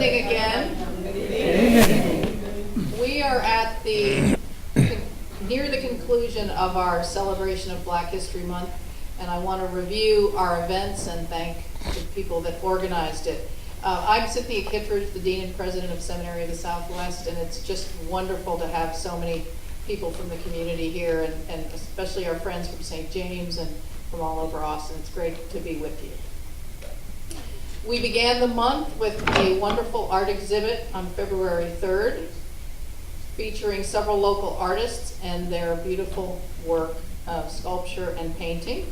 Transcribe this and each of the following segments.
evening again. We are at near the conclusion of our celebration of Black History Month, and I want to review our events and thank the people that organized it. I'm Sofia Clifford, the Dean and President of Seminary of the Southwest, and it's just wonderful to have so many people from the community here, and especially our friends from St. James and from all over Austin. It's great to be with you. We began the month with a wonderful art exhibit on February 3rd, featuring several local artists and their beautiful work of sculpture and painting.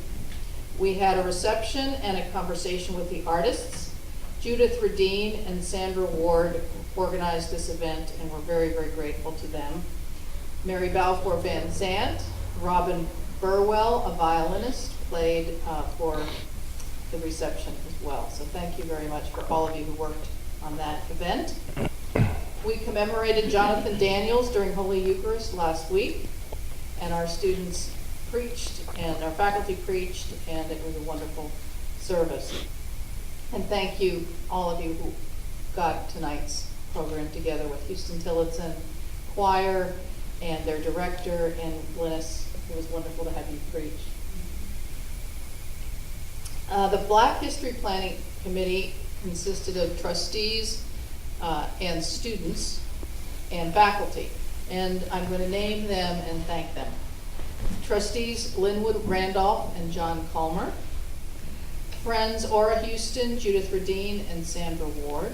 We had a reception and a conversation with the artists. Judith Radine and Sandra Ward organized this event, and we're very, very grateful to them. Mary Balfour Van Zandt, Robin Burwell, a violinist, played for the reception as well. So thank you very much for all of you who worked on that event. We commemorated Jonathan Daniels during Holy Eucharist last week, and our students preached and our faculty preached, and it was a wonderful service. And thank you, all of you who got tonight's program together with Houston Tillotson Choir and their director and Glynis. It was wonderful to have you preach. The Black History Planning Committee consisted of trustees and students and faculty, and I'm going to name them and thank them. Trustees Lynnwood Randall and John Culmer. Friends Ora Houston, Judith Radine, and Sandra Ward.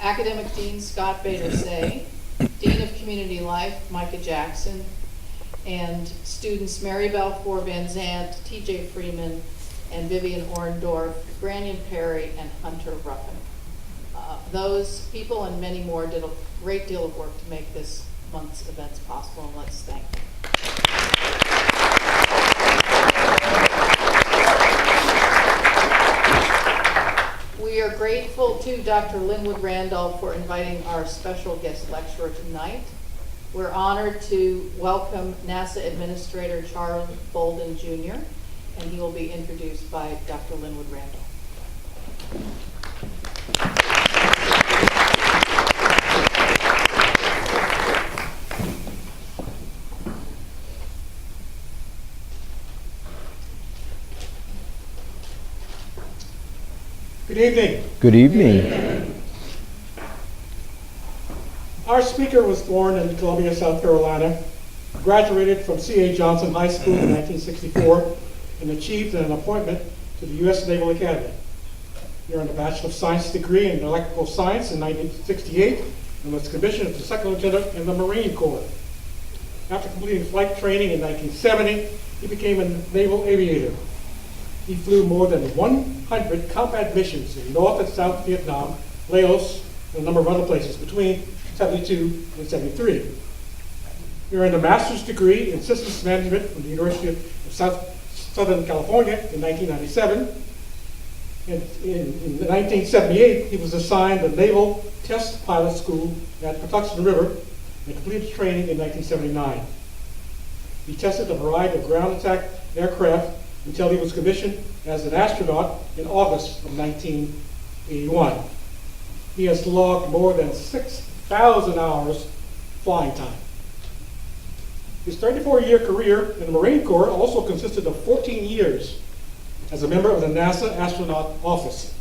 Academic Dean Scott Bader-Say. Dean of Community Life Micah Jackson. And students Mary Balfour Van Zandt, TJ Freeman, and Vivian Orndorff, Granion Perry, and Hunter Ruffin. Those people and many more did a great deal of work to make this month's events possible, and let's thank them. We are grateful to Dr. Lynnwood Randall for inviting our special guest lecturer tonight. We're honored to welcome NASA Administrator Charles Bolden Jr., and he will be introduced by Dr. Lynnwood Randall. Good evening. Good evening. Our speaker was born in Columbia, South Carolina, graduated from C.A. Johnson High School in 1964, and achieved an appointment to the U.S. Naval Academy. He earned a Bachelor of Science degree in Electrical Science in 1968 and was commissioned as a second lieutenant in the Marine Corps. After completing flight training in 1970, he became a naval aviator. He flew more than 100 combat missions in North and South Vietnam, Laos, and a number of other places between 72 and 73. He earned a master's degree in systems management from the University of Southern California in 1997. And in 1978, he was assigned the Naval Test Pilot School at Patuxent River and completed training in 1979. He tested a variety of ground attack aircraft until he was commissioned as an astronaut in August of 1981. He has logged more than 6,000 hours flying time. His 34-year career in the Marine Corps also consisted of 14 years as a member of the NASA Astronaut Office.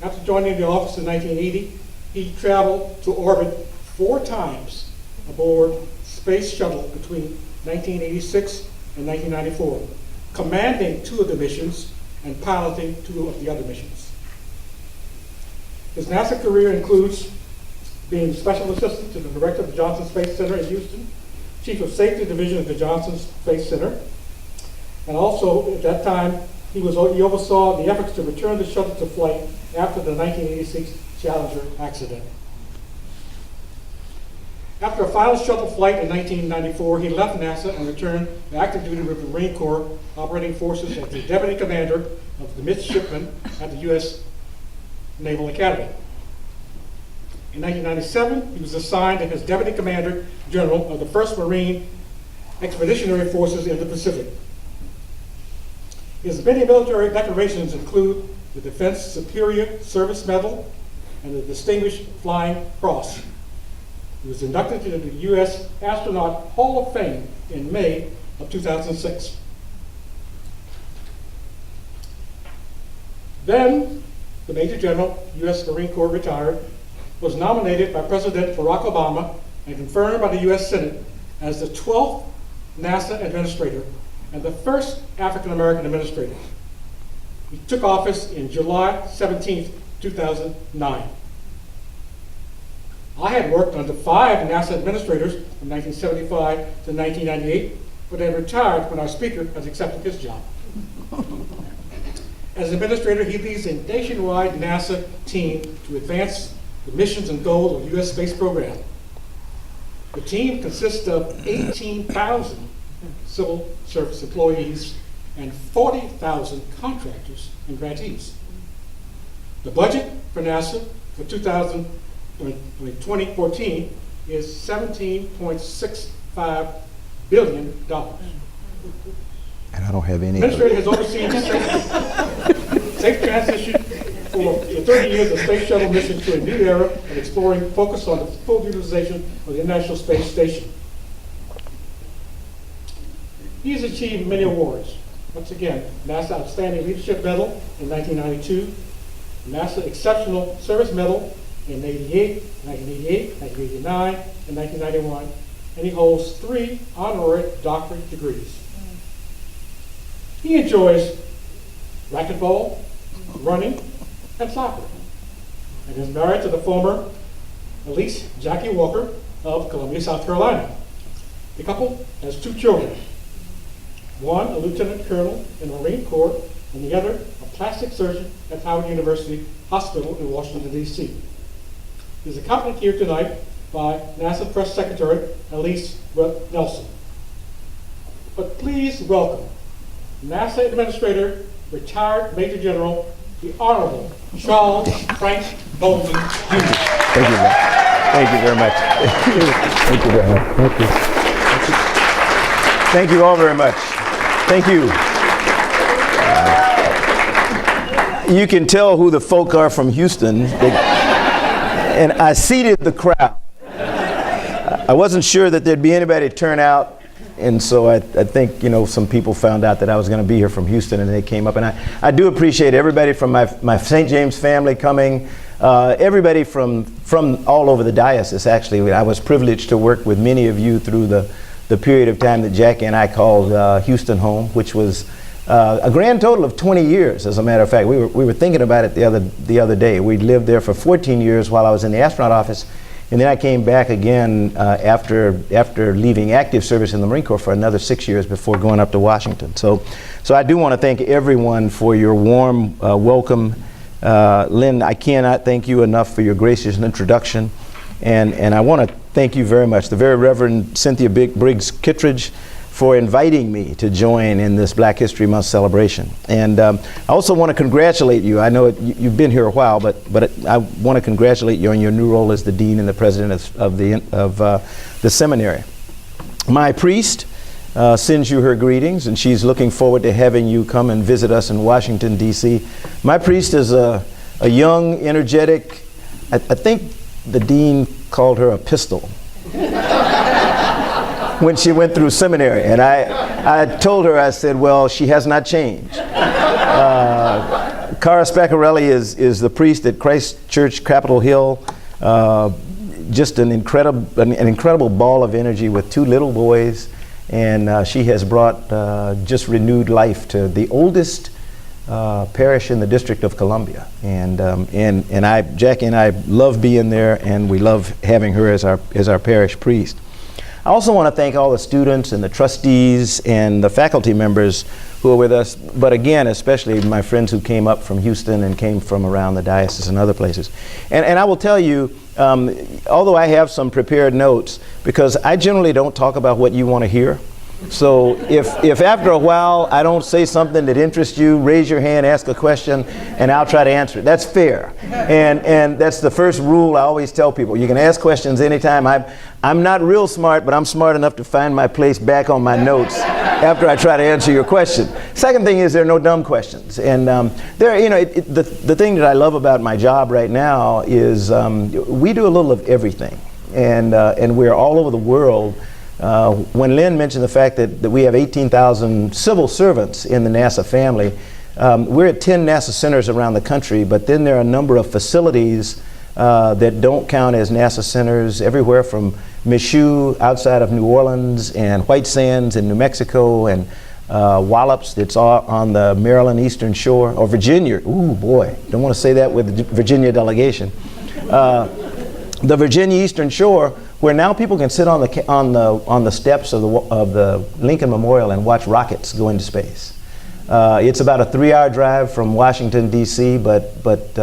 After joining the office in 1980, he traveled to orbit 4 times aboard Space Shuttle between 1986 and 1994. Commanding 2 of the missions and piloting 2 of the other missions. His NASA career includes being Special Assistant to the Director of the Johnson Space Center in Houston, Chief of Safety Division at the Johnson Space Center, and also at that time he oversaw the efforts to return the shuttle to flight after the 1986 Challenger accident. After a final shuttle flight in 1994, he left NASA and returned to active duty with the Marine Corps Operating Forces as the Deputy Commander of the Midshipmen at the U.S. Naval Academy. In 1997, he was assigned as Deputy Commander General of the 1st Marine Expeditionary Forces in the Pacific. His many military decorations include the Defense Superior Service Medal, and the Distinguished Flying Cross. He was inducted to the U.S. Astronaut Hall of Fame in May of 2006. Then, the Major General, U.S. Marine Corps retired, was nominated by President Barack Obama and confirmed by the U.S. Senate as the 12th NASA administrator and the first African-American administrator. He took office in July 17, 2009. I had worked under 5 NASA administrators from 1975 to 1998, but had retired when our speaker has accepted his job. As administrator, he leads a nationwide NASA team to advance the missions and goals of the U.S. space program. The team consists of 18,000 civil service employees and 40,000 contractors and grantees. The budget for NASA for 2014 is $17.65 billion. And I don't have any. The administrator has overseen safe transition for 30 years of Space Shuttle mission to a new era of exploring, focused on the full utilization of the International Space Station. He has achieved many awards. Once again, NASA Outstanding Leadership Medal in 1992, NASA Exceptional Service Medal in 1988, 1989, and 1991, and he holds 3 honorary doctorate degrees. He enjoys racquetball, running, and soccer, and is married to the former Elise Jackie Walker of Columbia, South Carolina. The couple has 2 children, one a lieutenant colonel in the Marine Corps, and the other a plastic surgeon at Howard University Hospital in Washington, D.C. He is accompanied here tonight by NASA Press Secretary Elise Nelson. But please welcome NASA Administrator, retired Major General, the Honorable Charles Frank Bolden Jr. Thank you. Thank you very much. Thank you very much. Thank you. Thank you all very much. Thank you. You can tell who the folk are from Houston. And I seated the crowd. I wasn't sure that there'd be anybody turn out. And so I think, some people found out that I was going to be here from Houston, and they came up. And I do appreciate everybody from my St. James family coming, everybody from all over the diocese, actually. I was privileged to work with many of you through the period of time that Jackie and I called Houston home, which was a grand total of 20 years, as a matter of fact. We were thinking about it the other day. We lived there for 14 years while I was in the astronaut office. And then I came back again after leaving active service in the Marine Corps for another 6 years before going up to Washington. So I do want to thank everyone for your warm welcome. Lynn, I cannot thank you enough for your gracious introduction. And I want to thank you very much, the very Reverend Cynthia Briggs Kittredge, for inviting me to join in this Black History Month celebration. And I also want to congratulate you. I know you've been here a while, but I want to congratulate you on your new role as the Dean and the President of the Seminary. My priest sends you her greetings, and she's looking forward to having you come and visit us in Washington, D.C. My priest is a young, energetic, I think the Dean called her a pistol. When she went through seminary, and I told her, I said, well, she has not changed. Cara Spaccarelli is the priest at Christ Church, Capitol Hill. Just an incredible ball of energy with 2 little boys, and she has brought just renewed life to the oldest parish in the District of Columbia. And Jackie and I love being there, and we love having her as our parish priest. I also want to thank all the students and the trustees and the faculty members who are with us, but again, especially my friends who came up from Houston and came from around the diocese and other places. And I will tell you, although I have some prepared notes, because I generally don't talk about what you want to hear, So if after a while I don't say something that interests you, raise your hand, ask a question, and I'll try to answer it. That's fair. And that's the first rule I always tell people. You can ask questions anytime. I'm not real smart, but I'm smart enough to find my place back on my notes after I try to answer your question. Second thing is there are no dumb questions. And the thing that I love about my job right now is we do a little of everything. And we're all over the world. When Lynn mentioned the fact that we have 18,000 civil servants in the NASA family, we're at 10 NASA centers around the country, but then there are a number of facilities that don't count as NASA centers, everywhere from Michoud outside of New Orleans, and White Sands in New Mexico, and Wallops that's on the Maryland Eastern Shore, or Virginia. Ooh, boy, don't want to say that with the Virginia delegation. The Virginia Eastern Shore, where now people can sit on the steps of the Lincoln Memorial and watch rockets go into space. It's about a 3-hour drive from Washington, D.C., but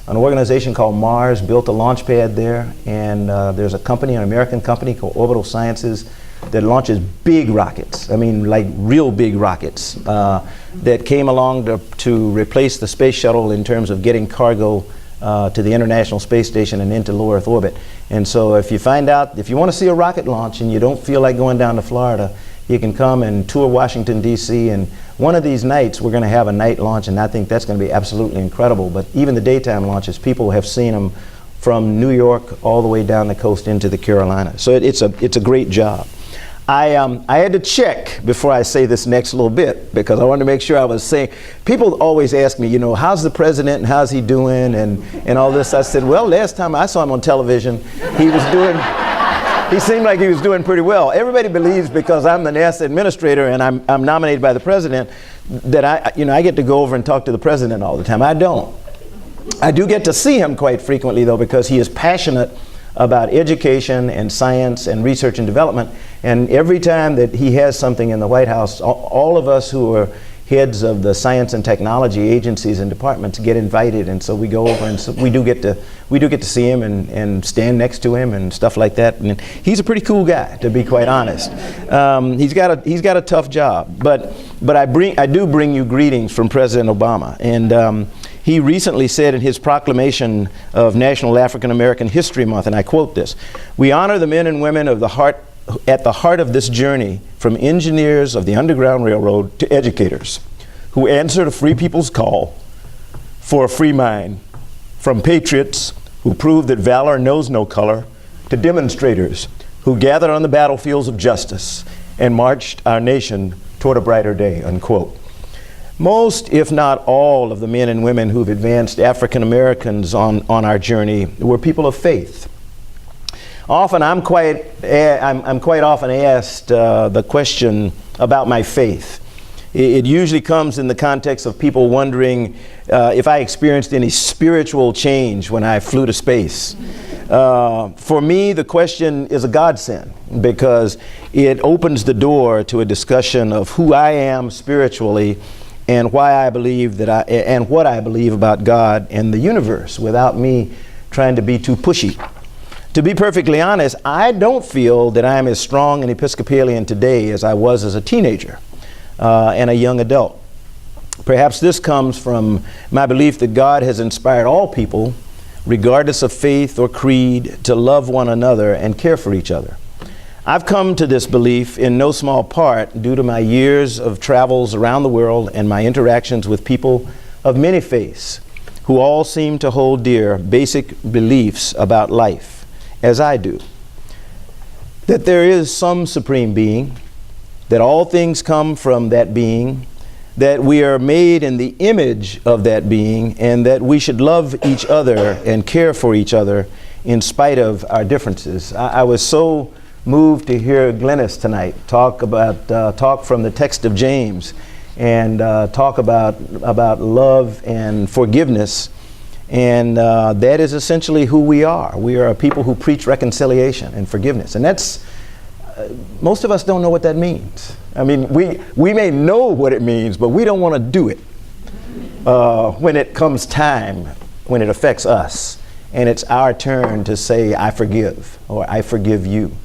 an organization called Mars built a launch pad there, and there's a company, an American company called Orbital Sciences, that launches big rockets. I mean, like real big rockets that came along to replace the space shuttle in terms of getting cargo to the International Space Station and into low Earth orbit. And so if you want to see a rocket launch and you don't feel like going down to Florida, you can come and tour Washington, D.C. And one of these nights, we're going to have a night launch, and I think that's going to be absolutely incredible. But even the daytime launches, people have seen them from New York all the way down the coast into the Carolinas. So it's a great job. I had to check before I say this next little bit, because I wanted to make sure I was saying, people always ask me, how's the president and how's he doing and all this. I said, well, last time I saw him on television, he seemed like he was doing pretty well. Everybody believes because I'm the NASA administrator and I'm nominated by the president that I get to go over and talk to the president all the time. I don't. I do get to see him quite frequently, though, because he is passionate about education and science and research and development. And every time that he has something in the White House, all of us who are heads of the science and technology agencies and departments get invited, and so we go over, and so we do get to see him and stand next to him and stuff like that. And he's a pretty cool guy, to be quite honest. He's got a tough job, but I do bring you greetings from President Obama. And he recently said in his proclamation of National African American History Month, and I quote this: "We honor the men and women at the heart of this journey, from engineers of the Underground Railroad to educators who answered a free people's call for a free mind, from patriots who proved that valor knows no color to demonstrators who gathered on the battlefields of justice and marched our nation toward a brighter day," unquote. Most, if not all, of the men and women who've advanced African Americans on our journey were people of faith. Often, I'm quite often asked the question about my faith. It usually comes in the context of people wondering if I experienced any spiritual change when I flew to space. For me, the question is a godsend, because it opens the door to a discussion of who I am spiritually and why I believe and what I believe about God and the universe, without me trying to be too pushy. To be perfectly honest, I don't feel that I'm as strong an Episcopalian today as I was as a teenager and a young adult. Perhaps this comes from my belief that God has inspired all people, regardless of faith or creed, to love one another and care for each other. I've come to this belief in no small part due to my years of travels around the world and my interactions with people of many faiths who all seem to hold dear basic beliefs about life, as I do. That there is some supreme being, that all things come from that being, that we are made in the image of that being, and that we should love each other and care for each other in spite of our differences. I was so moved to hear Glennis tonight talk from the text of James and talk about love and forgiveness. And that is essentially who we are. We are a people who preach reconciliation and forgiveness. And that's, most of us don't know what that means. I mean, we may know what it means, but we don't want to do it when it comes time, when it affects us. And it's our turn to say, I forgive, or I forgive you.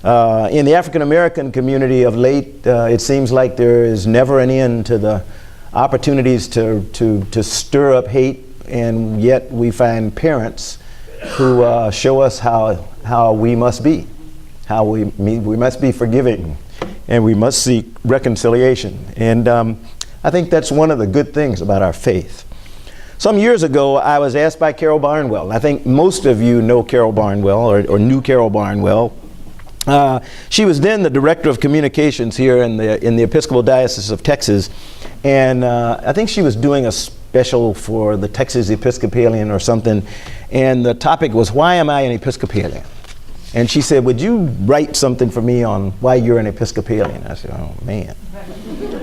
In the African American community of late, it seems like there is never an end to the opportunities to stir up hate, and yet we find parents who show us how we must be, how we must be forgiving, and we must seek reconciliation. And I think that's one of the good things about our faith. Some years ago, I was asked by Carol Barnwell, and I think most of you know Carol Barnwell or knew Carol Barnwell. She was then the director of communications here in the Episcopal Diocese of Texas, and I think she was doing a special for the Texas Episcopalian or something, and the topic was, why am I an Episcopalian? And she said, would you write something for me on why you're an Episcopalian? I said, oh man,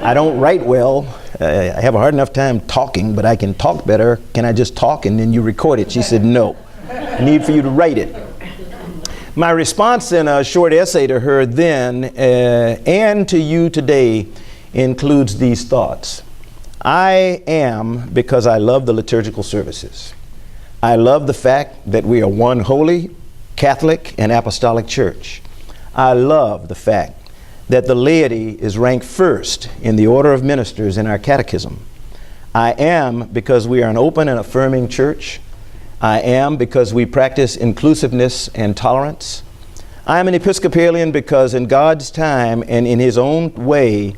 I don't write well. I have a hard enough time talking, but I can talk better. Can I just talk and then you record it? She said, no, I need for you to write it. My response in a short essay to her then and to you today includes these thoughts. I am because I love the liturgical services. I love the fact that we are one holy, Catholic, and Apostolic Church. I love the fact that the laity is ranked first in the order of ministers in our catechism. I am because we are an open and affirming church. I am because we practice inclusiveness and tolerance. I am an Episcopalian because in God's time and in His own way,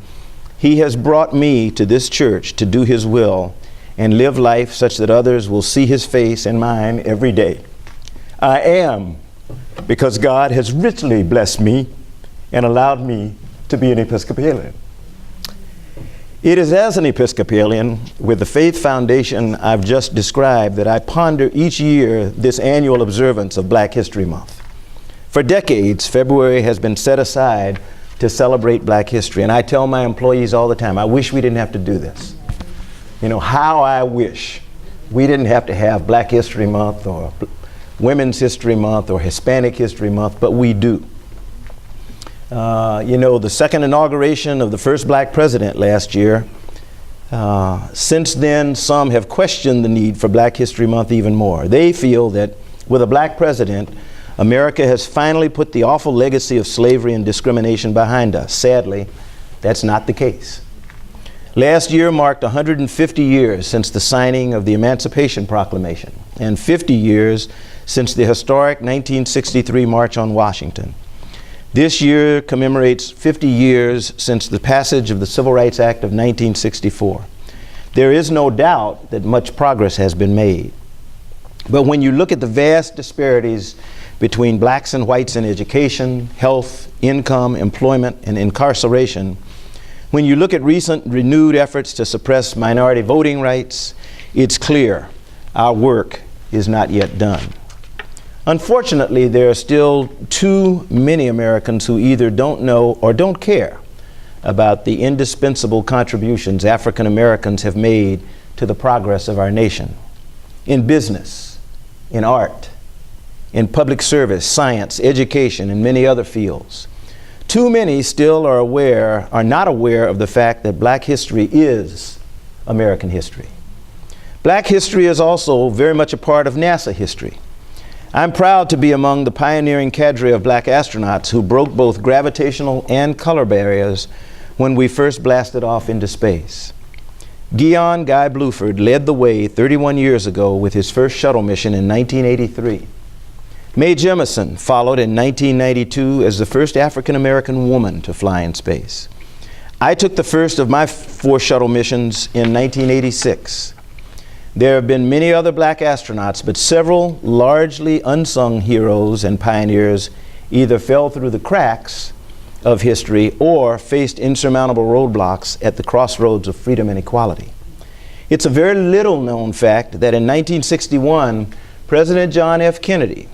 He has brought me to this church to do His will and live life such that others will see His face and mine every day. I am because God has richly blessed me and allowed me to be an Episcopalian. It is as an Episcopalian with the faith foundation I've just described that I ponder each year this annual observance of Black History Month. For decades, February has been set aside to celebrate Black history, and I tell my employees all the time, I wish we didn't have to do this. You know, how I wish we didn't have to have Black History Month or Women's History Month or Hispanic History Month, but we do. You know, the second inauguration of the first Black president last year, since then some have questioned the need for Black History Month even more. They feel that with a Black president, America has finally put the awful legacy of slavery and discrimination behind us. Sadly, that's not the case. Last year marked 150 years since the signing of the Emancipation Proclamation and 50 years since the historic 1963 March on Washington. This year commemorates 50 years since the passage of the Civil Rights Act of 1964. There is no doubt that much progress has been made. But when you look at the vast disparities between blacks and whites in education, health, income, employment, and incarceration, when you look at recent renewed efforts to suppress minority voting rights, it's clear our work is not yet done. Unfortunately, there are still too many Americans who either don't know or don't care about the indispensable contributions African Americans have made to the progress of our nation in business, in art, in public service, science, education, and many other fields. Too many still are not aware of the fact that Black history is American history. Black history is also very much a part of NASA history. I'm proud to be among the pioneering cadre of Black astronauts who broke both gravitational and color barriers when we first blasted off into space. Guy Bluford led the way 31 years ago with his first shuttle mission in 1983. Mae Jemison followed in 1992 as the first African-American woman to fly in space. I took the first of my 4 shuttle missions in 1986. There have been many other Black astronauts, but several largely unsung heroes and pioneers either fell through the cracks of history or faced insurmountable roadblocks at the crossroads of freedom and equality. It's a very little known fact that in 1961, President John F. Kennedy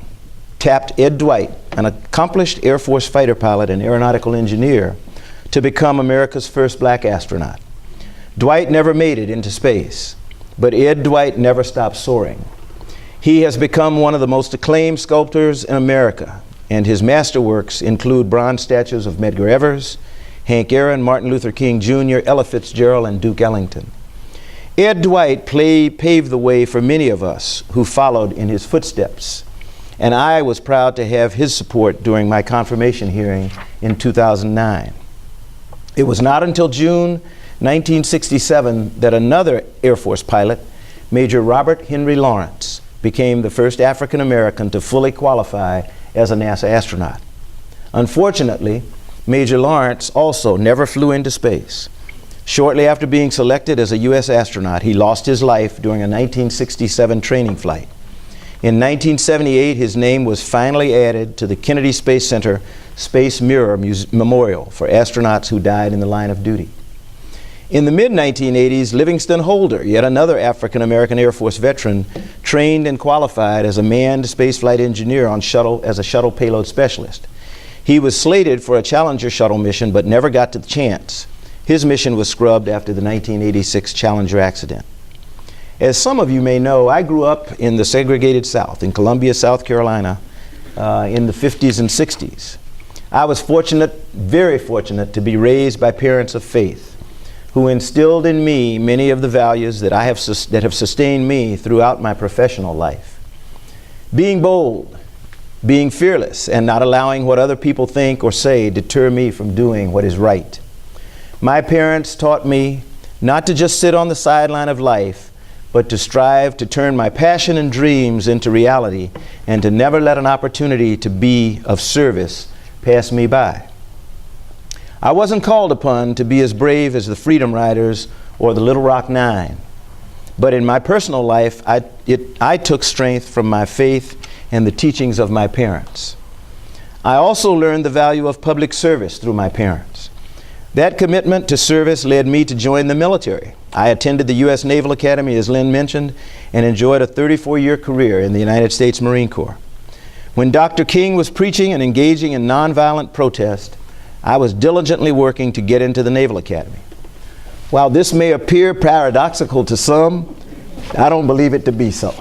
tapped Ed Dwight, an accomplished Air Force fighter pilot and aeronautical engineer, to become America's first Black astronaut. Dwight never made it into space, but Ed Dwight never stopped soaring. He has become one of the most acclaimed sculptors in America, and his masterworks include bronze statues of Medgar Evers, Hank Aaron, Martin Luther King Jr., Ella Fitzgerald, and Duke Ellington. Ed Dwight paved the way for many of us who followed in his footsteps. and I was proud to have his support during my confirmation hearing in 2009. It was not until June 1967 that another Air Force pilot, Major Robert Henry Lawrence, became the first African American to fully qualify as a NASA astronaut. Unfortunately, Major Lawrence also never flew into space. Shortly after being selected as a U.S. astronaut, he lost his life during a 1967 training flight. In 1978, his name was finally added to the Kennedy Space Center Space Mirror Memorial for astronauts who died in the line of duty. In the mid-1980s, Livingston Holder, yet another African-American Air Force veteran, trained and qualified as a manned spaceflight engineer as a shuttle payload specialist. He was slated for a Challenger shuttle mission but never got to the chance. His mission was scrubbed after the 1986 Challenger accident. As some of you may know, I grew up in the segregated South, in Columbia, South Carolina, in the 50s and 60s. I was fortunate, very fortunate, to be raised by parents of faith who instilled in me many of the values that have sustained me throughout my professional life. Being bold, being fearless, and not allowing what other people think or say deter me from doing what is right. My parents taught me not to just sit on the sideline of life, but to strive to turn my passion and dreams into reality and to never let an opportunity to be of service pass me by. I wasn't called upon to be as brave as the Freedom Riders or the Little Rock Nine, but in my personal life, I took strength from my faith and the teachings of my parents. I also learned the value of public service through my parents. That commitment to service led me to join the military. I attended the U.S. Naval Academy, as Lynn mentioned, and enjoyed a 34-year career in the United States Marine Corps. When Dr. King was preaching and engaging in nonviolent protest, I was diligently working to get into the Naval Academy. While this may appear paradoxical to some, I don't believe it to be so.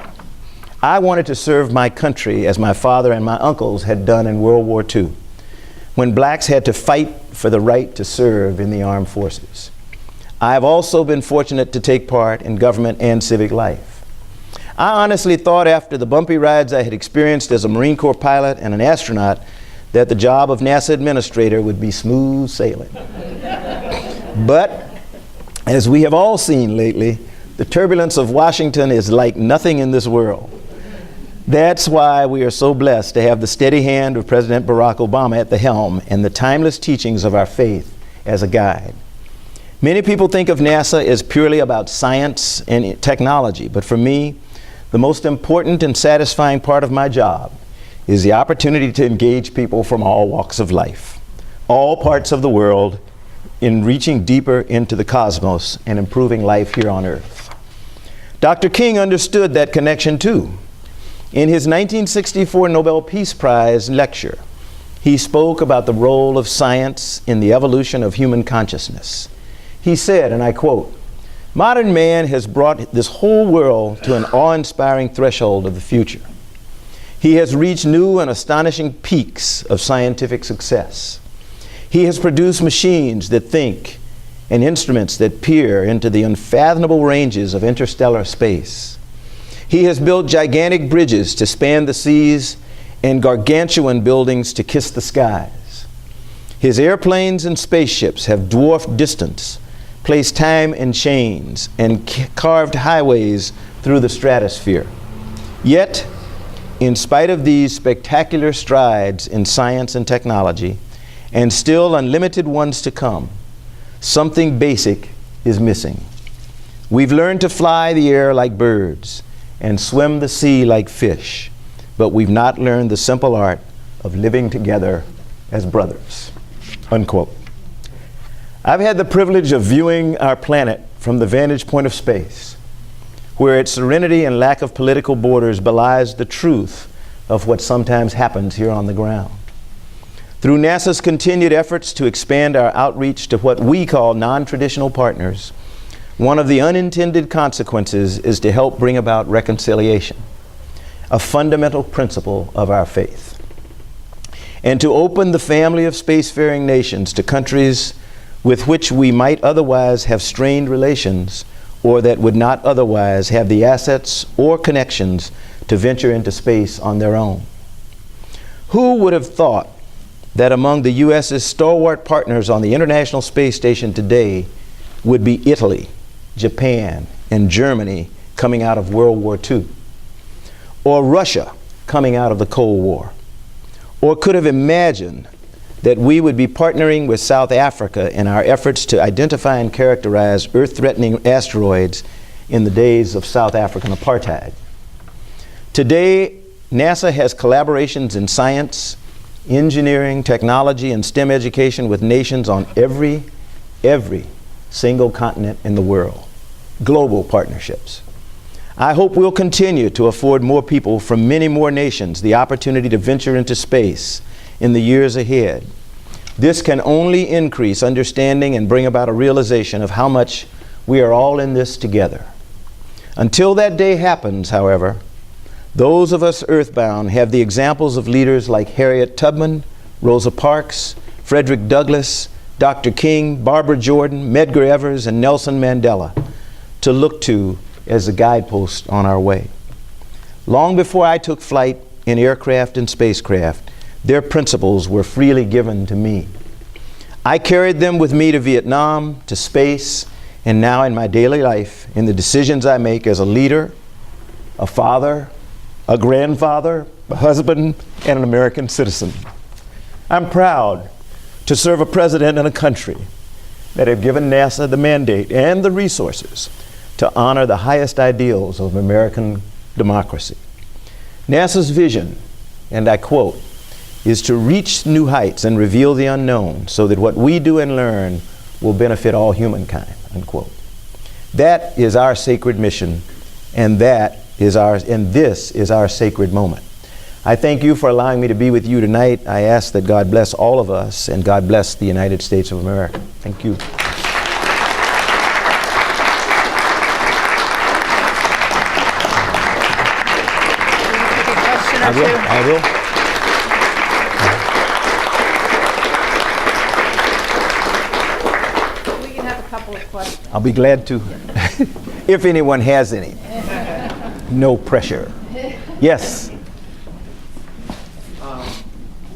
I wanted to serve my country as my father and my uncles had done in World War II, when blacks had to fight for the right to serve in the armed forces. I have also been fortunate to take part in government and civic life. I honestly thought after the bumpy rides I had experienced as a Marine Corps pilot and an astronaut that the job of NASA administrator would be smooth sailing. But, as we have all seen lately, the turbulence of Washington is like nothing in this world. That's why we are so blessed to have the steady hand of President Barack Obama at the helm and the timeless teachings of our faith as a guide. Many people think of NASA as purely about science and technology, but for me, the most important and satisfying part of my job is the opportunity to engage people from all walks of life, all parts of the world, in reaching deeper into the cosmos and improving life here on Earth. Dr. King understood that connection too. In his 1964 Nobel Peace Prize lecture, he spoke about the role of science in the evolution of human consciousness. He said, and I quote, "Modern man has brought this whole world to an awe-inspiring threshold of the future. He has reached new and astonishing peaks of scientific success. He has produced machines that think and instruments that peer into the unfathomable ranges of interstellar space. He has built gigantic bridges to span the seas and gargantuan buildings to kiss the skies. His airplanes and spaceships have dwarfed distance, placed time in chains, and carved highways through the stratosphere. Yet, in spite of these spectacular strides in science and technology, and still unlimited ones to come, something basic is missing. We've learned to fly the air like birds and swim the sea like fish, but we've not learned the simple art of living together as brothers." Unquote. I've had the privilege of viewing our planet from the vantage point of space, where its serenity and lack of political borders belies the truth of what sometimes happens here on the ground. Through NASA's continued efforts to expand our outreach to what we call non-traditional partners, one of the unintended consequences is to help bring about reconciliation, a fundamental principle of our faith, and to open the family of spacefaring nations to countries with which we might otherwise have strained relations or that would not otherwise have the assets or connections to venture into space on their own. Who would have thought that among the U.S.'s stalwart partners on the International Space Station today would be Italy, Japan, and Germany coming out of World War II, or Russia coming out of the Cold War, or could have imagined that we would be partnering with South Africa in our efforts to identify and characterize Earth-threatening asteroids in the days of South African apartheid. Today, NASA has collaborations in science, engineering, technology, and STEM education with nations on every single continent in the world. Global partnerships. I hope we'll continue to afford more people from many more nations the opportunity to venture into space in the years ahead. This can only increase understanding and bring about a realization of how much we are all in this together. Until that day happens, however, those of us earthbound have the examples of leaders like Harriet Tubman, Rosa Parks, Frederick Douglass, Dr. King, Barbara Jordan, Medgar Evers, and Nelson Mandela to look to as a guidepost on our way. Long before I took flight in aircraft and spacecraft, their principles were freely given to me. I carried them with me to Vietnam, to space, and now in my daily life, in the decisions I make as a leader, a father, a grandfather, a husband, and an American citizen. I'm proud to serve a president and a country that have given NASA the mandate and the resources to honor the highest ideals of American democracy. NASA's vision, and I quote, is to reach new heights and reveal the unknown so that what we do and learn will benefit all humankind, unquote. That is our sacred mission, and this is our sacred moment. I thank you for allowing me to be with you tonight. I ask that God bless all of us, and God bless the United States of America. Thank you. I will. We can have a couple of questions. I'll be glad to, if anyone has any. No pressure. Yes. I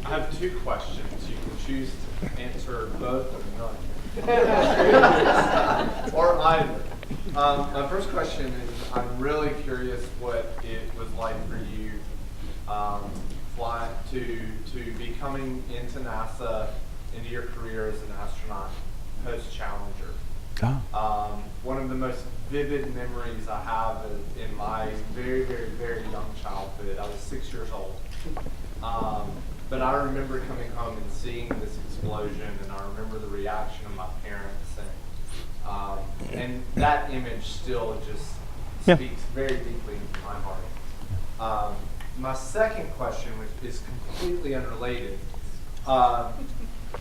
have two questions. You can choose to answer both or none. Or either. My first question is, I'm really curious what it was like for you to be coming into NASA, into your career as an astronaut post-Challenger. One of the most vivid memories I have is in my very, very, very young childhood. I was 6 years old. But I remember coming home and seeing this explosion, and I remember the reaction of my parents, and that image still just speaks very deeply into my heart. My second question, which is completely unrelated,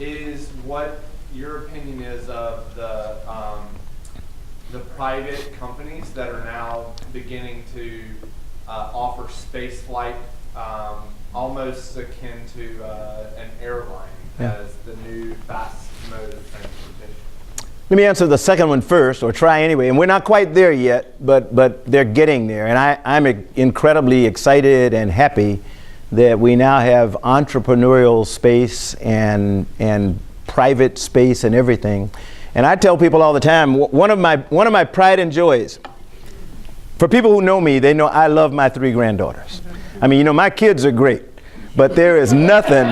is what your opinion is of the private companies that are now beginning to offer space flight almost akin to an airline as the new fast mode of transportation. Let me answer the second one first, or try anyway. And we're not quite there yet, but they're getting there. And I'm incredibly excited and happy that we now have entrepreneurial space and private space and everything. And I tell people all the time, one of my pride and joys, for people who know me, they know I love my 3 granddaughters. I mean, my kids are great, but there is nothing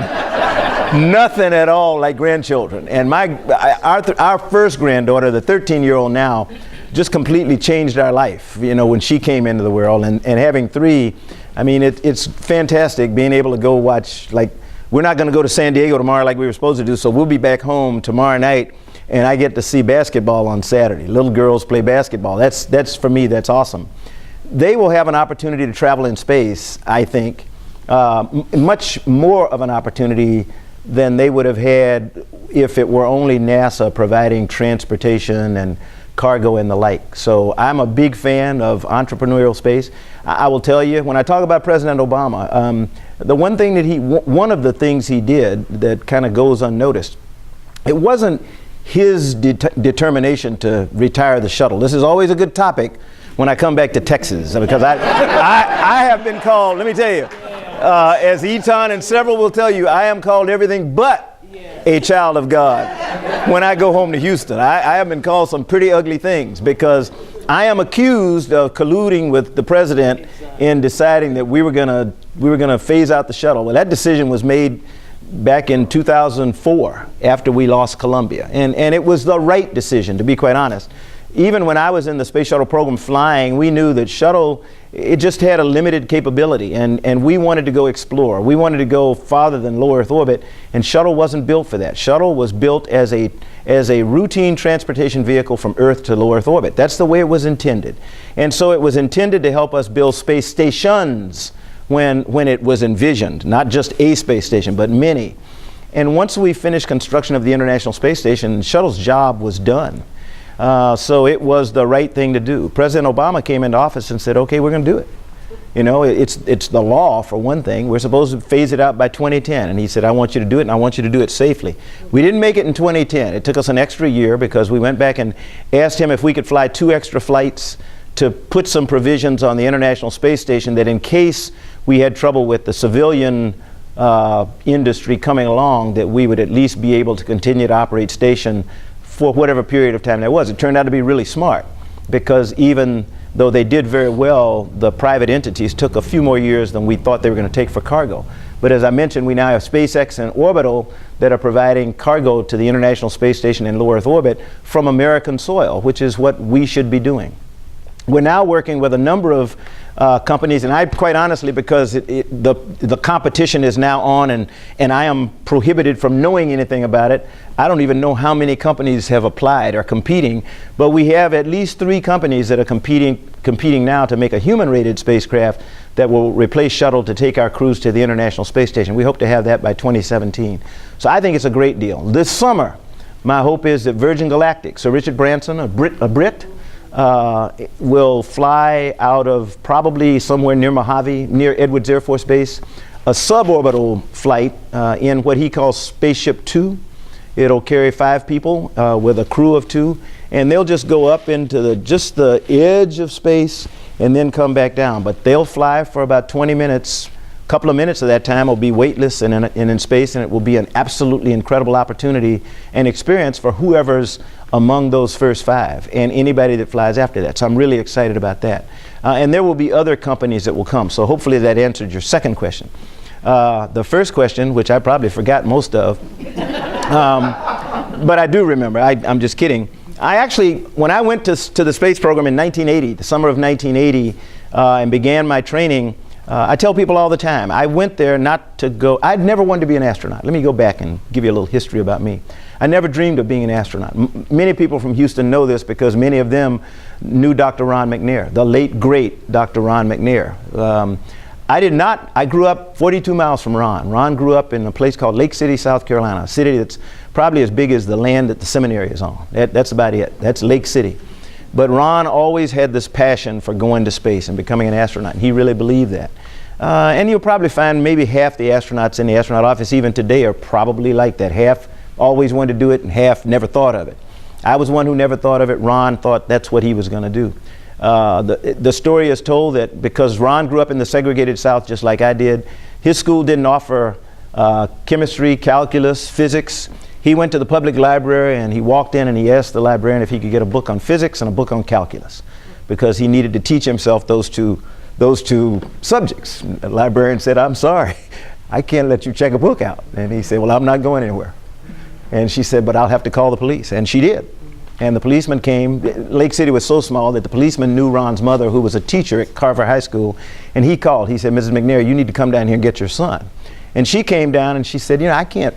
at all like grandchildren. And our first granddaughter, the 13-year-old now, just completely changed our life, when she came into the world. And having 3, I mean, it's fantastic being able to go watch, we're not going to go to San Diego tomorrow like we were supposed to do, so we'll be back home tomorrow night, and I get to see basketball on Saturday. Little girls play basketball. That's for me, that's awesome. They will have an opportunity to travel in space, I think, much more of an opportunity than they would have had if it were only NASA providing transportation and cargo and the like. So I'm a big fan of entrepreneurial space. I will tell you, when I talk about President Obama, the one thing that one of the things he did that kind of goes unnoticed, it wasn't his determination to retire the shuttle. This is always a good topic when I come back to Texas, because I have been called, let me tell you, As Eton and several will tell you, I am called everything but a child of God when I go home to Houston. I have been called some pretty ugly things because I am accused of colluding with the president in deciding that we were gonna phase out the shuttle. Well, that decision was made back in 2004 after we lost Columbia, and it was the right decision, to be quite honest. Even when I was in the space shuttle program flying, we knew that shuttle, it just had a limited capability, and we wanted to go explore. We wanted to go farther than low Earth orbit, and shuttle wasn't built for that. Shuttle was built as a routine transportation vehicle from Earth to low Earth orbit. That's the way it was intended. And so it was intended to help us build space stations when it was envisioned, not just a space station, but many. And once we finished construction of the International Space Station, shuttle's job was done. So it was the right thing to do. President Obama came into office and said, okay, we're going to do it. You know, it's the law, for one thing. We're supposed to phase it out by 2010. And he said, I want you to do it, and I want you to do it safely. We didn't make it in 2010. It took us an extra year because we went back and asked him if we could fly 2 extra flights to put some provisions on the International Space Station that in case we had trouble with the civilian industry coming along, that we would at least be able to continue to operate station for whatever period of time there was. It turned out to be really smart because even though they did very well, the private entities took a few more years than we thought they were going to take for cargo. But as I mentioned, we now have SpaceX and Orbital that are providing cargo to the International Space Station in low Earth orbit from American soil, which is what we should be doing. We're now working with a number of companies, and I quite honestly, because the competition is now on and I am prohibited from knowing anything about it, I don't even know how many companies have applied or competing, but we have at least 3 companies that are competing now to make a human-rated spacecraft that will replace shuttle to take our crews to the International Space Station. We hope to have that by 2017. So I think it's a great deal. This summer, my hope is that Virgin Galactic, Sir Richard Branson, a Brit, will fly out of probably somewhere near Mojave, near Edwards Air Force Base, a suborbital flight in what he calls Spaceship 2. It'll carry 5 people with a crew of 2, and they'll just go up into just the edge of space and then come back down. But they'll fly for about 20 minutes. A couple of minutes of that time will be weightless and in space, and it will be an absolutely incredible opportunity and experience for whoever's among those first 5 and anybody that flies after that. So I'm really excited about that. And there will be other companies that will come. So hopefully that answered your second question. The first question, which I probably forgot most of, but I do remember, I'm just kidding. I actually, when I went to the space program in 1980, the summer of 1980, and began my training, I tell people all the time, I went there not to go, I'd never wanted to be an astronaut. Let me go back and give you a little history about me. I never dreamed of being an astronaut. Many people from Houston know this because many of them knew Dr. Ron McNair, the late, great Dr. Ron McNair. I did not. I grew up 42 miles from Ron. Ron grew up in a place called Lake City, South Carolina, a city that's probably as big as the land that the seminary is on. That's about it. That's Lake City. But Ron always had this passion for going to space and becoming an astronaut. He really believed that. And you'll probably find maybe half the astronauts in the astronaut office even today are probably like that. Half always wanted to do it and half never thought of it. I was one who never thought of it. Ron thought that's what he was going to do. The story is told that because Ron grew up in the segregated South just like I did, his school didn't offer chemistry, calculus, physics. He went to the public library and he walked in and he asked the librarian if he could get a book on physics and a book on calculus because he needed to teach himself those two subjects. The librarian said, I'm sorry, I can't let you check a book out. And he said, well, I'm not going anywhere. And she said, but I'll have to call the police. And she did. And the policeman came. Lake City was so small that the policeman knew Ron's mother, who was a teacher at Carver High School, and he called. He said, Mrs. McNair, you need to come down here and get your son. And she came down and she said, you know, I can't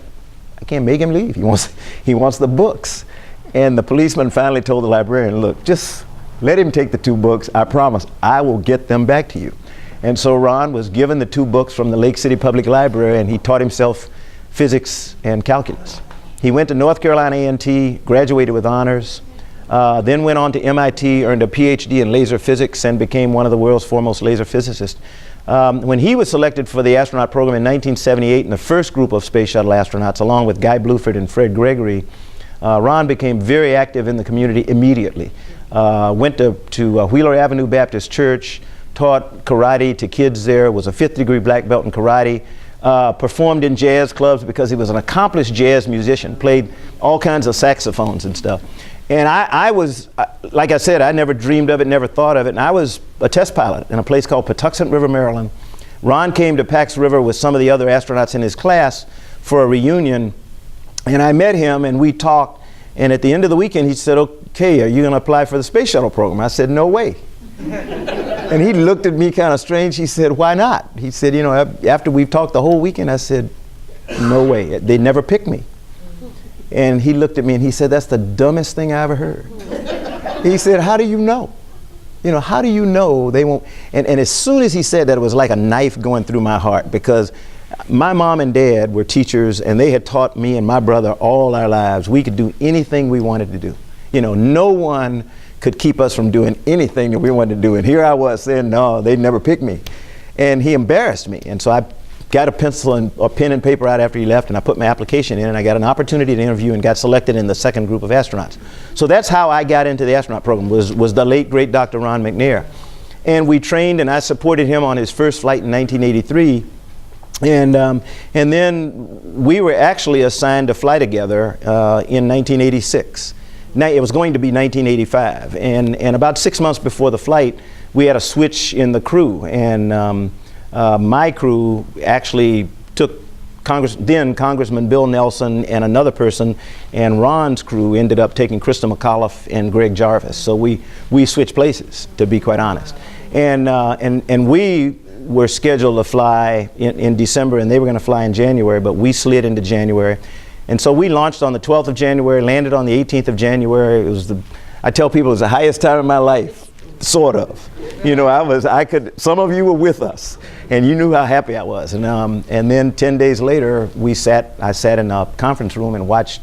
make him leave. He wants the books. And the policeman finally told the librarian, look, just let him take the 2 books. I promise I will get them back to you. And so Ron was given the 2 books from the Lake City Public Library, and he taught himself physics and calculus. He went to North Carolina A&T, graduated with honors, then went on to MIT, earned a PhD in laser physics, and became one of the world's foremost laser physicists. When he was selected for the astronaut program in 1978 in the first group of space shuttle astronauts, along with Guy Bluford and Fred Gregory, Ron became very active in the community immediately. Went to Wheeler Avenue Baptist Church, taught karate to kids there, was a 5th degree black belt in karate, performed in jazz clubs because he was an accomplished jazz musician, played all kinds of saxophones and stuff. And I was, like I said, I never dreamed of it, never thought of it, and I was a test pilot in a place called Patuxent River, Maryland. Ron came to Pax River with some of the other astronauts in his class for a reunion, and I met him and we talked, and at the end of the weekend he said, okay, are you going to apply for the space shuttle program? I said, no way. And he looked at me kind of strange. He said, why not? He said, you know, after we've talked the whole weekend, I said, no way. They never picked me. And he looked at me and he said, that's the dumbest thing I ever heard. He said, how do you know? You know, how do you know they won't? And as soon as he said that, it was like a knife going through my heart, because my mom and dad were teachers and they had taught me and my brother all our lives we could do anything we wanted to do. You know, no one could keep us from doing anything that we wanted to do. And here I was saying, no, they'd never pick me. And he embarrassed me. And so I got a pencil and a pen and paper out after he left, and I put my application in, and I got an opportunity to interview and got selected in the second group of astronauts. So that's how I got into the astronaut program, was the late, great Dr. Ron McNair. And we trained, and I supported him on his first flight in 1983. And then we were actually assigned to fly together in 1986. Now, it was going to be 1985, and about 6 months before the flight, we had a switch in the crew, and my crew actually took then Congressman Bill Nelson and another person, and Ron's crew ended up taking Krista McAuliffe and Greg Jarvis. So we switched places, to be quite honest, and we were scheduled to fly in December, and they were going to fly in January, but we slid into January. And so we launched on the 12th of January, landed on the 18th of January. It was I tell people it was the highest time of my life, sort of. You know, some of you were with us, and you knew how happy I was. And then 10 days later, I sat in a conference room and watched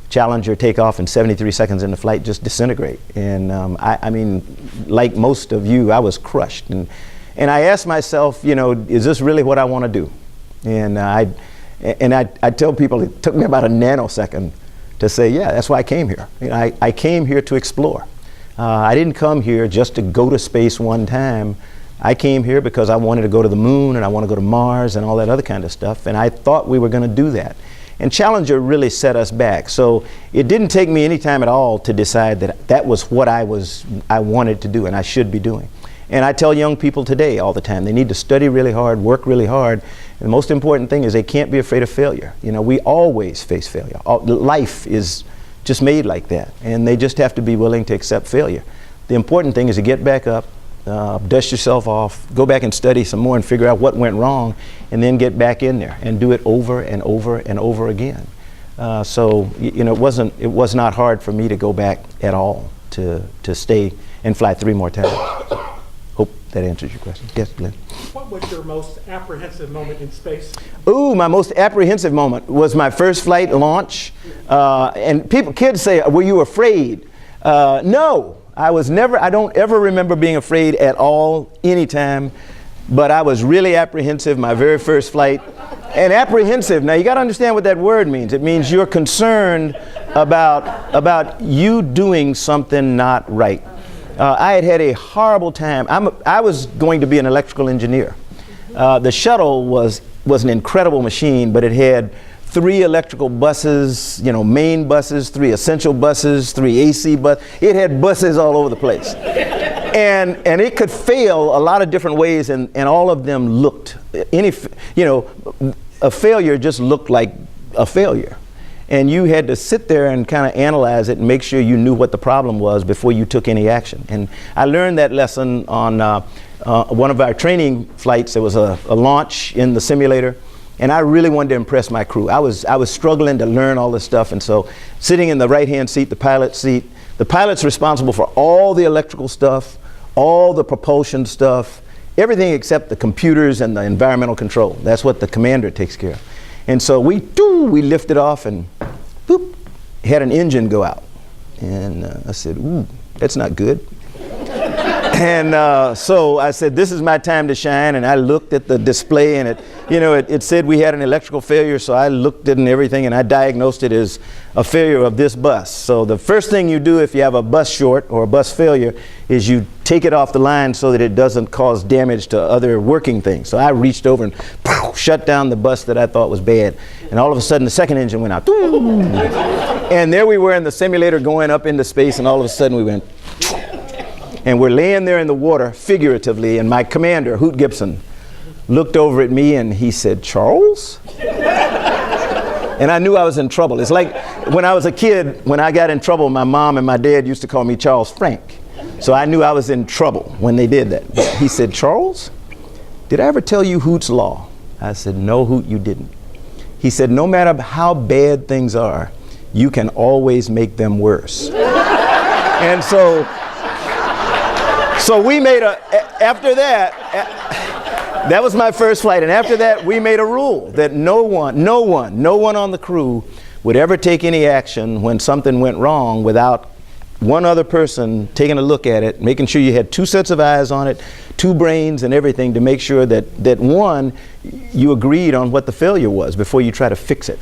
Challenger take off, and 73 seconds into flight just disintegrate. And I mean, like most of you, I was crushed. And I asked myself, you know, is this really what I want to do? And I tell people it took me about a nanosecond to say, yeah, that's why I came here. You know, I came here to explore. I didn't come here just to go to space one time. I came here because I wanted to go to the moon, and I want to go to Mars and all that other kind of stuff, and I thought we were going to do that. And Challenger really set us back. So it didn't take me any time at all to decide that that was what I wanted to do and I should be doing. And I tell young people today all the time, they need to study really hard, work really hard. And the most important thing is they can't be afraid of failure. You know, we always face failure. Life is just made like that, and they just have to be willing to accept failure. The important thing is to get back up, dust yourself off, go back and study some more and figure out what went wrong, and then get back in there and do it over and over and over again. So you know, it was not hard for me to go back at all to stay and fly 3 more times. Hope that answers your question. Yes, Lynn. What was your most apprehensive moment in space? Ooh, my most apprehensive moment was my first flight launch. And kids say, were you afraid? No, I don't ever remember being afraid at all, anytime. But I was really apprehensive my very first flight. And apprehensive, now you got to understand what that word means. It means you're concerned about you doing something not right. I had a horrible time. I was going to be an electrical engineer. The shuttle was an incredible machine, but it had 3 electrical buses, you know, main buses, 3 essential buses, 3 AC buses. It had buses all over the place. And it could fail a lot of different ways, and all of them looked, a failure just looked like a failure. And you had to sit there and kind of analyze it and make sure you knew what the problem was before you took any action. And I learned that lesson on one of our training flights. There was a launch in the simulator, and I really wanted to impress my crew. I was struggling to learn all this stuff, and so sitting in the right-hand seat, the pilot's seat, the pilot's responsible for all the electrical stuff, all the propulsion stuff, everything except the computers and the environmental control. That's what the commander takes care of. And so we lifted off and boop, had an engine go out. And I said, ooh, that's not good. And so I said, this is my time to shine. And I looked at the display, and it said we had an electrical failure, so I looked at it and everything, and I diagnosed it as a failure of this bus. So the first thing you do if you have a bus short or a bus failure is you take it off the line so that it doesn't cause damage to other working things. So I reached over and shut down the bus that I thought was bad. And all of a sudden the second engine went out. And there we were in the simulator going up into space, and all of a sudden we went. And we're laying there in the water, figuratively, and my commander, Hoot Gibson, looked over at me and he said, "Charles?" And I knew I was in trouble. It's like when I was a kid, when I got in trouble, my mom and my dad used to call me Charles Frank. So I knew I was in trouble when they did that. He said, "Charles, did I ever tell you Hoot's Law?" I said, "No, Hoot, you didn't." He said, "No matter how bad things are, you can always make them worse." And so we made after that, that was my first flight, and after that we made a rule that no one on the crew would ever take any action when something went wrong without one other person taking a look at it, making sure you had two sets of eyes on it, two brains and everything, to make sure that one, you agreed on what the failure was before you try to fix it.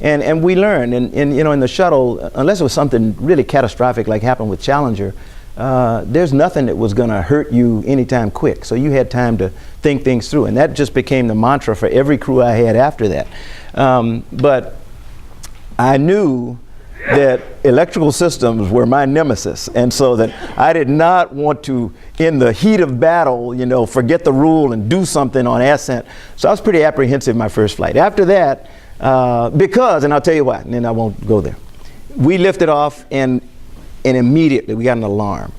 And we learned, and in the shuttle, unless it was something really catastrophic like happened with Challenger, there's nothing that was going to hurt you anytime quick. So you had time to think things through, and that just became the mantra for every crew I had after that. But I knew that electrical systems were my nemesis, and so that I did not want to, in the heat of battle, forget the rule and do something on ascent. So I was pretty apprehensive my first flight. After that, because, and I'll tell you why, and then I won't go there. We lifted off, and immediately we got an alarm,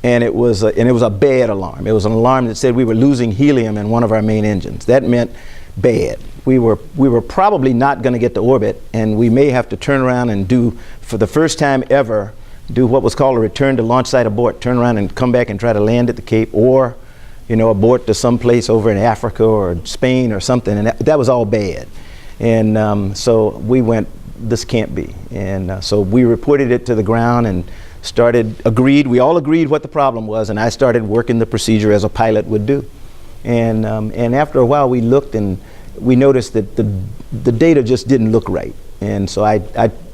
and it was a bad alarm. It was an alarm that said we were losing helium in one of our main engines. That meant bad. We were probably not going to get to orbit, and we may have to turn around and do, for the first time ever, do what was called a return to launch site abort. Turn around and come back and try to land at the Cape, or abort to some place over in Africa or Spain or something. And that was all bad. And so we went, this can't be. And so we reported it to the ground and we all agreed what the problem was, and I started working the procedure as a pilot would do. And after a while we looked and we noticed that the data just didn't look right. And so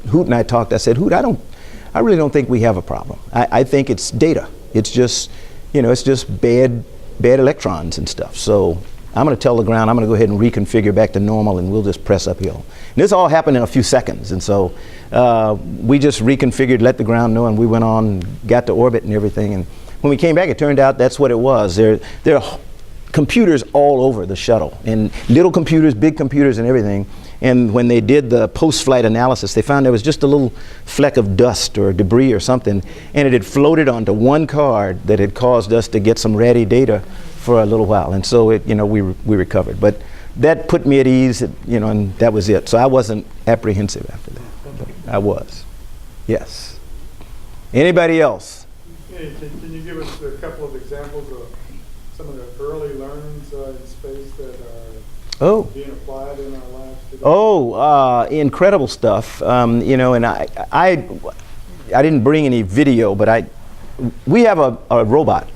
Hoot and I talked. I said, "Hoot, I really don't think we have a problem. I think it's data. It's just, it's just bad electrons and stuff. So I'm going to tell the ground, I'm going to go ahead and reconfigure back to normal, and we'll just press uphill." And this all happened in a few seconds. And so we just reconfigured, let the ground know, and we went on, got to orbit and everything. And when we came back, it turned out that's what it was. There are computers all over the shuttle, and little computers, big computers, and everything. And when they did the post-flight analysis, they found there was just a little fleck of dust or debris or something, and it had floated onto one card that had caused us to get some ratty data for a little while. And so we recovered. But that put me at ease, and that was it. So I wasn't apprehensive after that. But I was. Yes. Anybody else? Hey, can you give us a couple of examples of some of the early learnings in space that are being applied in our lives today? Incredible stuff. And I didn't bring any video, but we have a robot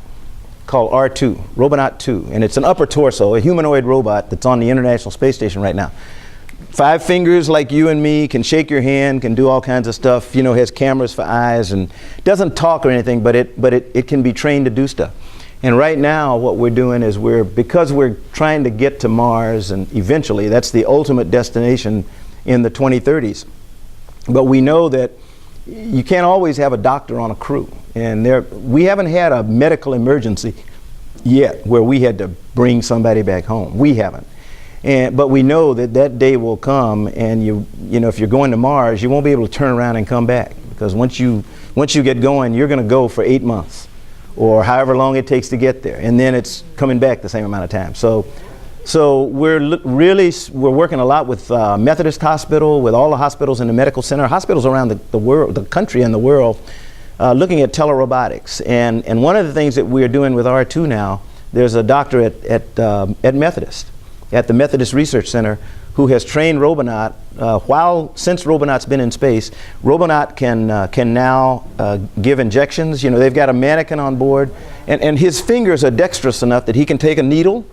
called R2, Robonaut 2, and it's an upper torso, a humanoid robot that's on the International Space Station right now. 5 fingers like you and me, can shake your hand, can do all kinds of stuff, has cameras for eyes, and doesn't talk or anything, but it can be trained to do stuff. And right now what we're doing is because we're trying to get to Mars, and eventually that's the ultimate destination in the 2030s. But we know that you can't always have a doctor on a crew. And we haven't had a medical emergency yet where we had to bring somebody back home. We haven't. But we know that day will come, and if you're going to Mars, you won't be able to turn around and come back, because once you get going, you're going to go for 8 months or however long it takes to get there, and then it's coming back the same amount of time. So we're working a lot with Methodist Hospital, with all the hospitals in the medical center, hospitals around the world, the country and the world, looking at telerobotics. And one of the things that we're doing with R2 now, there's a doctor at Methodist, at the Methodist Research Center, who has trained Robonaut. Since Robonaut's been in space, Robonaut can now give injections. They've got a mannequin on board, and his fingers are dexterous enough that he can take a needle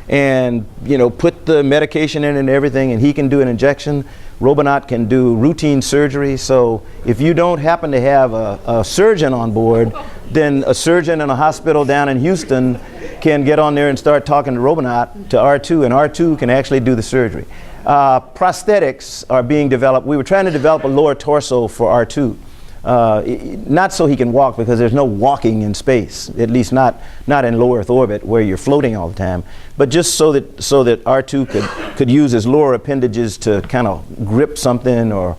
and, you know, put the medication in and everything, and he can do an injection. Robonaut can do routine surgery. So if you don't happen to have a surgeon on board, then a surgeon in a hospital down in Houston can get on there and start talking to Robonaut, to R2, and R2 can actually do the surgery. Prosthetics are being developed. We were trying to develop a lower torso for R2. Not so he can walk, because there's no walking in space, at least not in low Earth orbit where you're floating all the time, but just so that R2 could use his lower appendages to kind of grip something or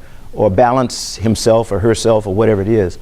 balance himself or herself or whatever it is.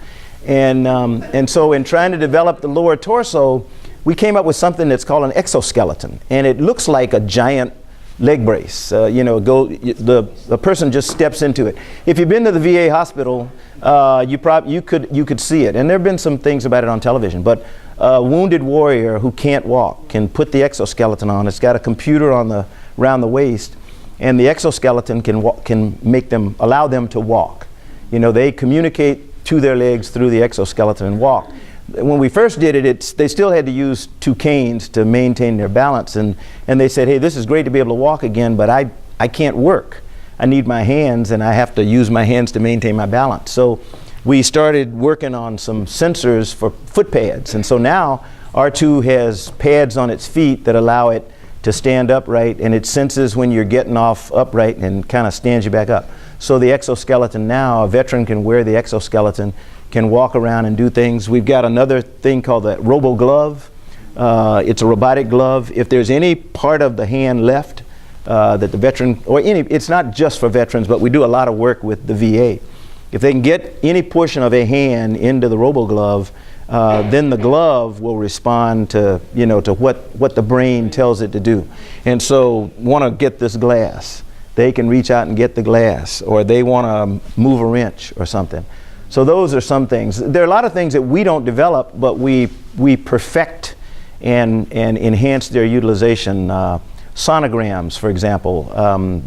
And so in trying to develop the lower torso, we came up with something that's called an exoskeleton, and it looks like a giant leg brace. The person just steps into it. If you've been to the VA hospital, you could see it, and there have been some things about it on television. But a wounded warrior who can't walk can put the exoskeleton on. It's got a computer around the waist, and the exoskeleton can allow them to walk. You know, they communicate to their legs through the exoskeleton and walk. When we first did it, they still had to use 2 canes to maintain their balance, and they said, hey, this is great to be able to walk again, but I can't work. I need my hands, and I have to use my hands to maintain my balance. So we started working on some sensors for foot pads, and so now R2 has pads on its feet that allow it to stand upright, and it senses when you're getting off upright and kind of stands you back up. So the exoskeleton now, a veteran can wear the exoskeleton, can walk around and do things. We've got another thing called the Robo Glove. It's a robotic glove. If there's any part of the hand left that the veteran, it's not just for veterans, but we do a lot of work with the VA. If they can get any portion of a hand into the Robo Glove, then the glove will respond to, to what the brain tells it to do. And so, want to get this glass, they can reach out and get the glass, or they want to move a wrench or something. So those are some things. There are a lot of things that we don't develop, but we perfect and enhance their utilization. Sonograms, for example,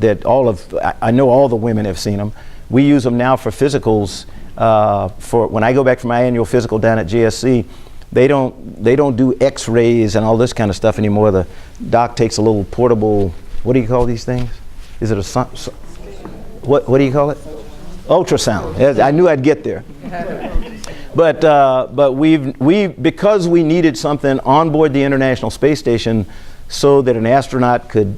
that I know all the women have seen them. We use them now for physicals. For when I go back for my annual physical down at JSC, they don't do X-rays and all this kind of stuff anymore. The doc takes a little portable, what do you call these things? Is it what do you call it? Ultrasound. I knew I'd get there. But because we needed something on board the International Space Station so that an astronaut could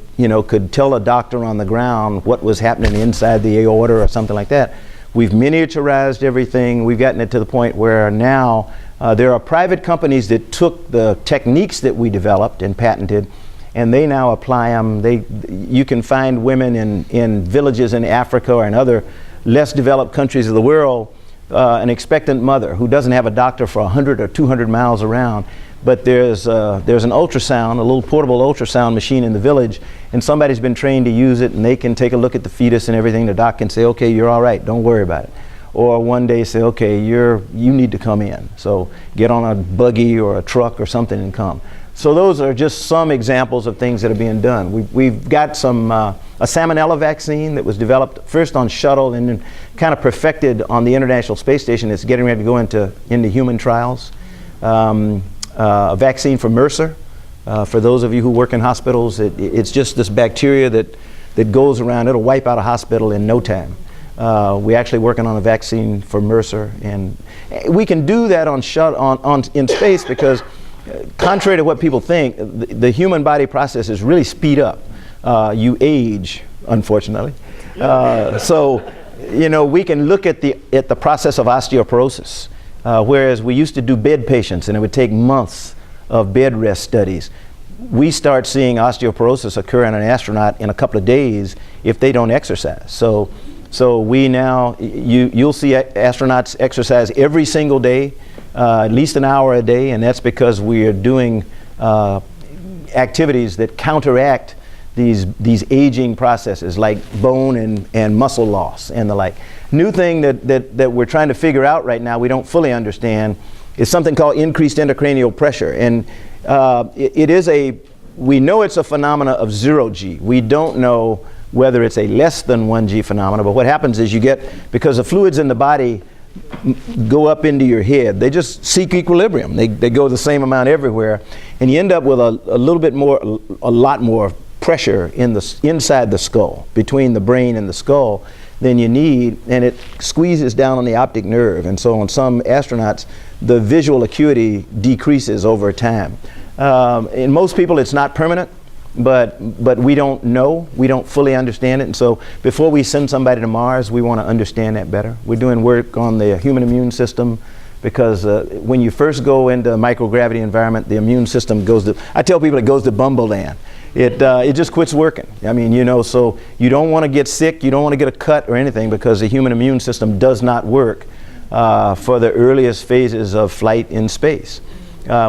tell a doctor on the ground what was happening inside the aorta or something like that, we've miniaturized everything. We've gotten it to the point where now there are private companies that took the techniques that we developed and patented, and they now apply them. You can find women in villages in Africa or in other less developed countries of the world, an expectant mother who doesn't have a doctor for 100 or 200 miles around, but there's an ultrasound, a little portable ultrasound machine in the village, and somebody's been trained to use it, and they can take a look at the fetus and everything. The doc can say, okay, you're all right, don't worry about it. Or one day say, okay, you need to come in. So get on a buggy or a truck or something and come. So those are just some examples of things that are being done. We've got some a salmonella vaccine that was developed first on shuttle and then kind of perfected on the International Space Station. It's getting ready to go into human trials. A vaccine for MRSA. For those of you who work in hospitals, it's just this bacteria that goes around. It'll wipe out a hospital in no time. We're actually working on a vaccine for MRSA, and we can do that in space because, contrary to what people think, the human body processes really speed up. You age, unfortunately. So, we can look at the process of osteoporosis, whereas we used to do bed patients, and it would take months of bed rest studies. We start seeing osteoporosis occur in an astronaut in a couple of days if they don't exercise. So we now, you'll see astronauts exercise every single day, at least an hour a day, and that's because we are doing activities that counteract these aging processes like bone and muscle loss and the like. New thing that we're trying to figure out right now, we don't fully understand, is something called increased intracranial pressure. And we know it's a phenomena of 0G. We don't know whether it's a less than 1G phenomena, but what happens is because the fluids in the body go up into your head. They just seek equilibrium. They go the same amount everywhere, and you end up with a little bit more, a lot more pressure inside the skull, between the brain and the skull, than you need, and it squeezes down on the optic nerve. And so on some astronauts, the visual acuity decreases over time. In most people, it's not permanent, but we don't know. We don't fully understand it. And so before we send somebody to Mars, we want to understand that better. We're doing work on the human immune system, because when you first go into a microgravity environment, the immune system goes to, I tell people, it goes to Bumbleland. It just quits working. I mean, you know, so you don't want to get sick, you don't want to get a cut or anything, because the human immune system does not work for the earliest phases of flight in space.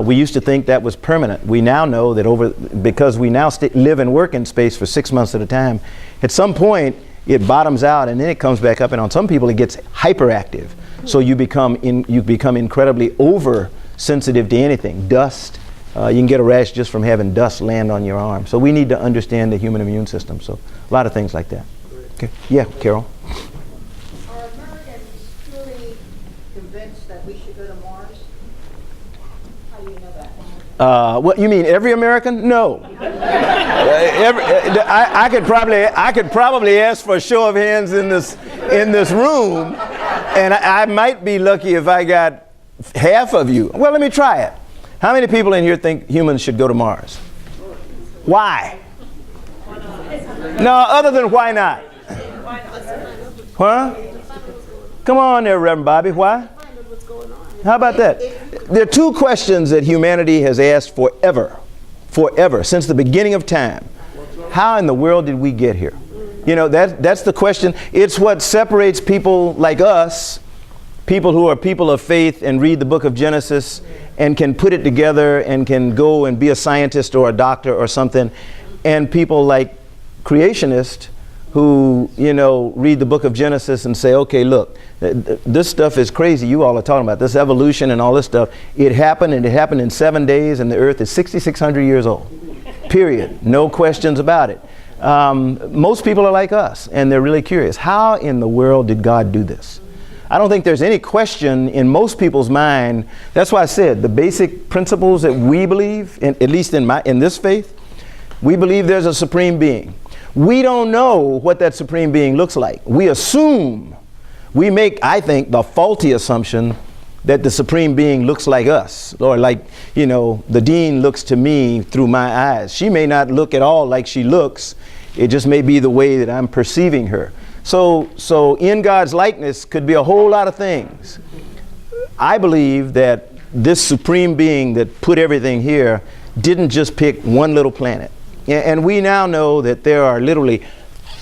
We used to think that was permanent. We now know that because we now live and work in space for 6 months at a time, at some point it bottoms out and then it comes back up, and on some people it gets hyperactive. So you become incredibly oversensitive to anything. Dust. You can get a rash just from having dust land on your arm. So we need to understand the human immune system. So a lot of things like that. Okay. Yeah, Carol. Are Americans truly convinced that we should go to Mars? How do you know that? What you mean, every American? No. I could probably ask for a show of hands in this room, and I might be lucky if I got half of you. Well, let me try it. How many people in here think humans should go to Mars? Why? No, other than why not? Huh? Come on there, Reverend Bobby. Why? How about that? There are two questions that humanity has asked forever, since the beginning of time. How in the world did we get here? You know, that's the question. It's what separates people like us, people who are people of faith and read the book of Genesis and can put it together and can go and be a scientist or a doctor or something, and people like creationists who, you know, read the book of Genesis and say, okay, look, this stuff is crazy you all are talking about, this evolution and all this stuff. It happened, and it happened in 7 days, and the earth is 6,600 years old. Period. No questions about it. Most people are like us, and they're really curious. How in the world did God do this? I don't think there's any question in most people's mind. That's why I said the basic principles that we believe, at least in this faith, we believe there's a supreme being. We don't know what that supreme being looks like. We assume, we make, I think, the faulty assumption that the supreme being looks like us, or like, you know, the dean looks to me through my eyes. She may not look at all like she looks. It just may be the way that I'm perceiving her. So in God's likeness could be a whole lot of things. I believe that this supreme being that put everything here didn't just pick one little planet. And we now know that there are literally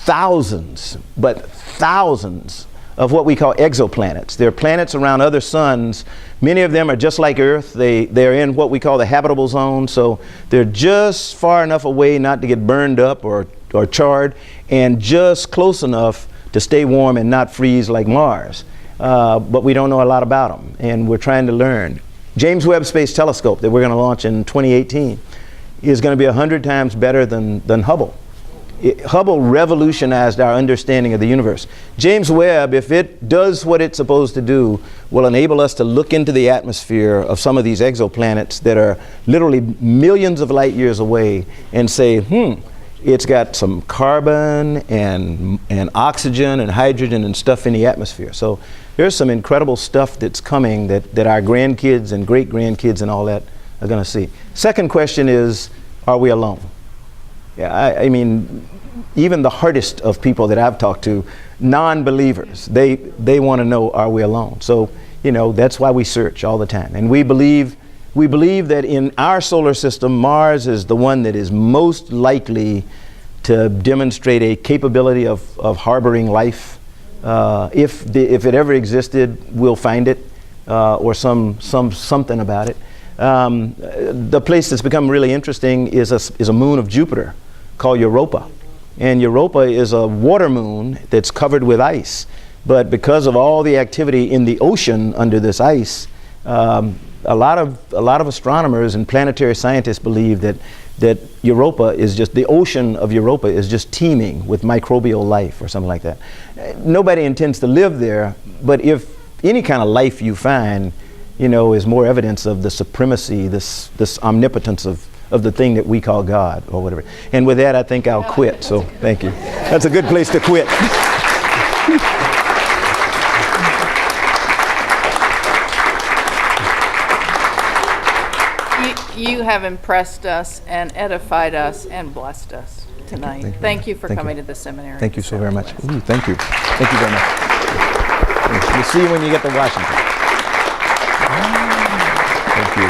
thousands, but thousands of what we call exoplanets. They're planets around other suns. Many of them are just like Earth. They're in what we call the habitable zone. So they're just far enough away not to get burned up or charred, and just close enough to stay warm and not freeze like Mars. But we don't know a lot about them, and we're trying to learn. James Webb Space Telescope that we're going to launch in 2018 is going to be 100 times better than Hubble. Hubble revolutionized our understanding of the universe. James Webb, if it does what it's supposed to do, will enable us to look into the atmosphere of some of these exoplanets that are literally millions of light years away and say, it's got some carbon and oxygen and hydrogen and stuff in the atmosphere. So there's some incredible stuff that's coming that our grandkids and great-grandkids and all that are going to see. Second question is, are we alone? Yeah, I mean, even the hardest of people that I've talked to, non-believers, they want to know, are we alone? So, you know, that's why we search all the time. And we believe that in our solar system, Mars is the one that is most likely to demonstrate a capability of harboring life. If it ever existed, we'll find it, or something about it. The place that's become really interesting is a moon of Jupiter called Europa. And Europa is a water moon that's covered with ice. But because of all the activity in the ocean under this ice, a lot of astronomers and planetary scientists believe that Europa is just, the ocean of Europa is just teeming with microbial life or something like that. Nobody intends to live there, but if any kind of life you find, is more evidence of the supremacy, this omnipotence of the thing that we call God or whatever. And with that, I think I'll quit. So thank you. That's a good place to quit. You have impressed us and edified us and blessed us tonight. Thank you for coming to the seminary. Thank you so very much. Ooh, thank you. Thank you very much. We'll see you when you get to Washington. Thank you.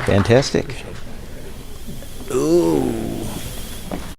Fantastic.